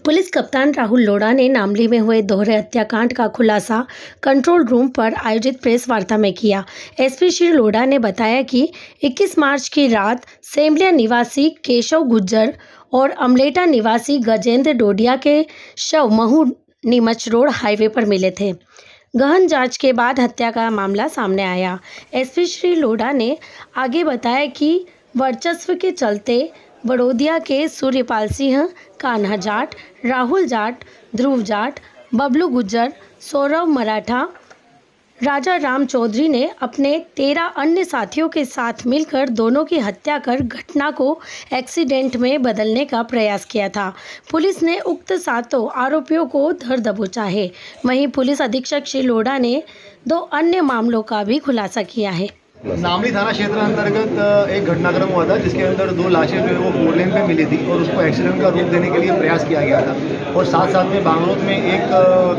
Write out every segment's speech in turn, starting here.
Police कप्तान राहुल लोढ़ा ने नामली में हुए दोहरे हत्याकांड का खुलासा कंट्रोल रूम पर आयोजित प्रेस वार्ता में किया। एसपी श्री लोढ़ा ने बताया कि 21 मार्च की रात सेमलिया निवासी केशव गुज्जर और अमलेटा निवासी गजेंद्र डोडिया के शव महू नीमच रोड हाईवे पर मिले थे। गहन जांच के बाद हत्या का मामला सामने आया। एसपी श्री लोढ़ा ने आगे बताया कि वर्चस्व के चलते बड़ौदिया के सूर्यपाल सिंह, कान्हा जाट, राहुल जाट, ध्रुव जाट, बबलू गुज्जर, सौरव मराठा, राजा राम चौधरी ने अपने 13 अन्य साथियों के साथ मिलकर दोनों की हत्या कर घटना को एक्सीडेंट में बदलने का प्रयास किया था। पुलिस ने उक्त 7 आरोपियों को धर दबोचा है। वहीं पुलिस अधीक्षक श्री लोढ़ा ने 2 अन्य मामलों का भी खुलासा किया है। नामली थाना क्षेत्र अंतर्गत एक घटनाक्रम हुआ था जिसके अंदर 2 लाशें जो है वो 4 लेन पे मिली थी और उसको एक्सीडेंट का रूप देने के लिए प्रयास किया गया था। और साथ साथ में बांगलोर में एक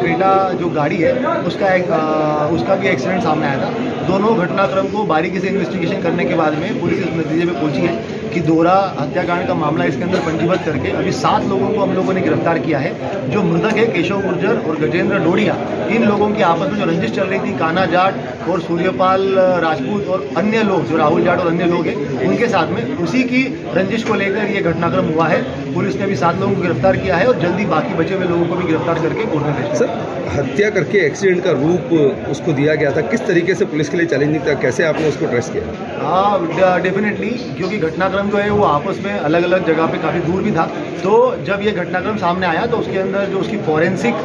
क्रेटा जो गाड़ी है उसका भी एक्सीडेंट सामने आया था। दोनों घटनाक्रम को बारीकी से इन्वेस्टिगेशन करने के बाद में पुलिस इस नतीजे में पहुंची है कि दोहरा हत्याकांड का मामला इसके अंदर पंजीबद्ध करके अभी 7 लोगों को हम लोगों ने गिरफ्तार किया है। जो मृतक है केशव गुर्जर और गजेंद्र डोडिया, इन लोगों की आपस में जो रंजिश चल रही थी, कान्हा जाट और सूर्यपाल राजपूत और अन्य लोग जो राहुल जाट और अन्य लोग हैं उनके साथ में, उसी की रंजिश को लेकर ये घटनाक्रम हुआ है। पुलिस ने अभी 7 लोगों को गिरफ्तार किया है और जल्दी बाकी बचे हुए लोगों को भी गिरफ्तार करके कोर्ट में भेजा। सर, हत्या करके एक्सीडेंट का रूप उसको दिया गया था, किस तरीके से पुलिस के लिए चैलेंजिंग था, कैसे आपने उसको ट्रेस किया? हाँ, डेफिनेटली, क्योंकि घटनाक्रम जो है वो आपस में अलग अलग जगह पे काफ़ी दूर भी था। तो जब ये घटनाक्रम सामने आया तो उसके अंदर जो उसकी फॉरेंसिक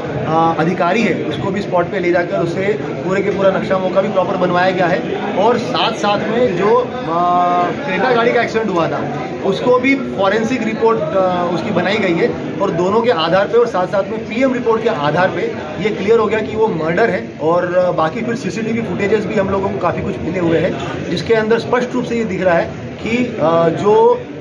अधिकारी है उसको भी स्पॉट पे ले जाकर उससे पूरे के पूरा नक्शा मौका भी प्रॉपर बनवाया गया है। और साथ साथ में जो क्रेटा गाड़ी का एक्सीडेंट हुआ था उसको भी फॉरेंसिक रिपोर्ट उसकी बनाई गई है और दोनों के आधार पे और साथ साथ में पीएम रिपोर्ट के आधार पे ये क्लियर हो गया कि वो मर्डर है। और बाकी फिर सीसीटीवी फुटेजेस भी हम लोगों को काफ़ी कुछ मिले हुए हैं जिसके अंदर स्पष्ट रूप से ये दिख रहा है कि जो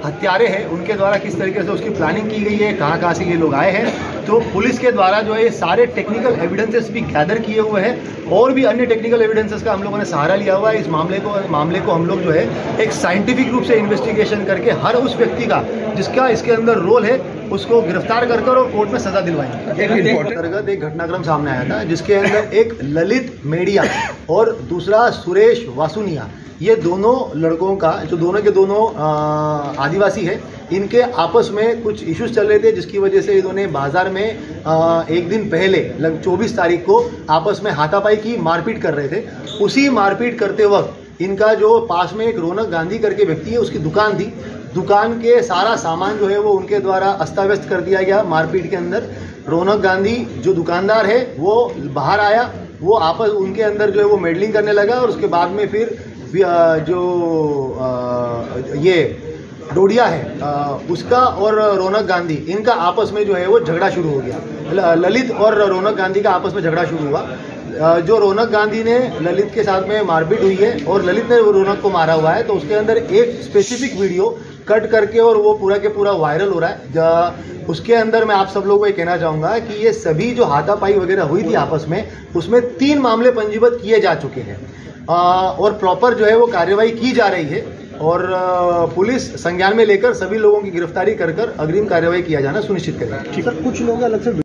हत्यारे हैं उनके द्वारा किस तरीके से उसकी प्लानिंग की गई है, कहाँ से ये लोग आए हैं। तो पुलिस के द्वारा जो है सारे टेक्निकल एविडेंसेस भी गैदर किए हुए हैं और भी अन्य टेक्निकल एविडेंसेस का हम लोगों ने सहारा लिया हुआ है। इस मामले को हम लोग जो है एक साइंटिफिक रूप से इन्वेस्टिगेशन करके हर उस व्यक्ति का जिसका इसके अंदर रोल है उसको गिरफ्तार कर और कोर्ट में सजा दिलवाएंगे। अंतर्गत एक घटनाक्रम सामने आया था जिसके अंदर एक ललित मेडिया और दूसरा सुरेश वासुनिया, ये दोनों लड़कों का जो दोनों के दोनों आदिवासी है, इनके आपस में कुछ इश्यूज चल रहे थे जिसकी वजह से इन्होंने बाजार में एक दिन पहले लगभग 24 तारीख को आपस में हाथापाई की, मारपीट कर रहे थे। उसी मारपीट करते वक्त इनका जो पास में एक रौनक गांधी करके व्यक्ति है उसकी दुकान थी, दुकान के सारा सामान जो है वो उनके द्वारा अस्ताव्यस्त कर दिया गया मारपीट के अंदर। रौनक गांधी जो दुकानदार है वो बाहर आया, वो आपस उनके अंदर जो है वो मेडलिंग करने लगा और उसके बाद में फिर जो ये डोडिया है उसका और रौनक गांधी इनका आपस में जो है वो झगड़ा शुरू हो गया। ललित और रौनक गांधी का आपस में झगड़ा शुरू हुआ। जो रौनक गांधी ने ललित के साथ में मारपीट हुई है और ललित ने रौनक को मारा हुआ है, तो उसके अंदर एक स्पेसिफिक वीडियो कट करके और वो पूरा के पूरा वायरल हो रहा है। उसके अंदर मैं आप सब लोगों को ये कहना चाहूँगा कि ये सभी जो हाथापाई वगैरह हुई थी आपस में, उसमें 3 मामले पंजीबद्ध किए जा चुके हैं और प्रॉपर जो है वो कार्रवाई की जा रही है और पुलिस संज्ञान में लेकर सभी लोगों की गिरफ्तारी कर अग्रिम कार्रवाई किया जाना सुनिश्चित करेगी। ठीक है, कुछ लोग अलग से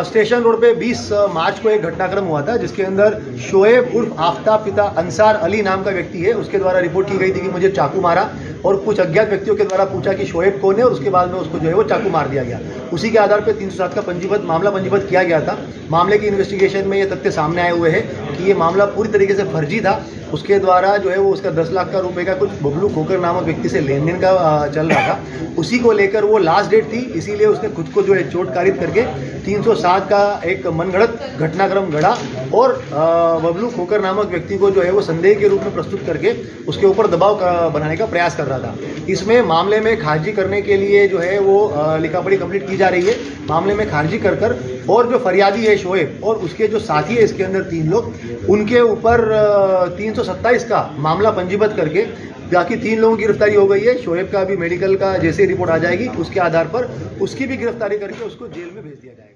स्टेशन रोड पे 20 मार्च को एक घटनाक्रम हुआ था जिसके अंदर शोएब उर्फ आफ्ताब पिता अंसार अली नाम का व्यक्ति है, उसके द्वारा रिपोर्ट की गई थी कि मुझे चाकू मारा और कुछ अज्ञात व्यक्तियों के द्वारा पूछा कि शोएब कौन है और उसके बाद में उसको जो है वो चाकू मार दिया गया। उसी के आधार पर 307 का मामला पंजीबद्ध किया गया था। मामले की इन्वेस्टिगेशन में ये तथ्य सामने आए हुए हैं कि ये मामला पूरी तरीके से फर्जी था। उसके द्वारा जो है वो उसका 10 लाख रुपए का कुछ बबलू खोकर नामक व्यक्ति से लेन देन का चल रहा था। उसी को लेकर वो लास्ट डेट थी, इसीलिए उसने खुद को जो है चोट कारित करके 307 का एक मनगढ़ंत घटनाक्रम गढ़ा और बबलू खोकर नामक व्यक्ति को जो है वो संदेह के रूप में प्रस्तुत करके उसके ऊपर दबाव बनाने का प्रयास कर रहा था। इसमें मामले में खारिजी करने के लिए जो है वो लिखापढ़ी कंप्लीट की जा रही है। मामले में खारिजी कर और जो फरियादी है शोएब और उसके जो साथी है इसके अंदर 3 लोग, उनके ऊपर 327 का मामला पंजीबद्ध करके बाकी 3 लोगों की गिरफ्तारी हो गई है। शोएब का भी मेडिकल का जैसे रिपोर्ट आ जाएगी उसके आधार पर उसकी भी गिरफ्तारी करके उसको जेल में भेज दिया जाएगा।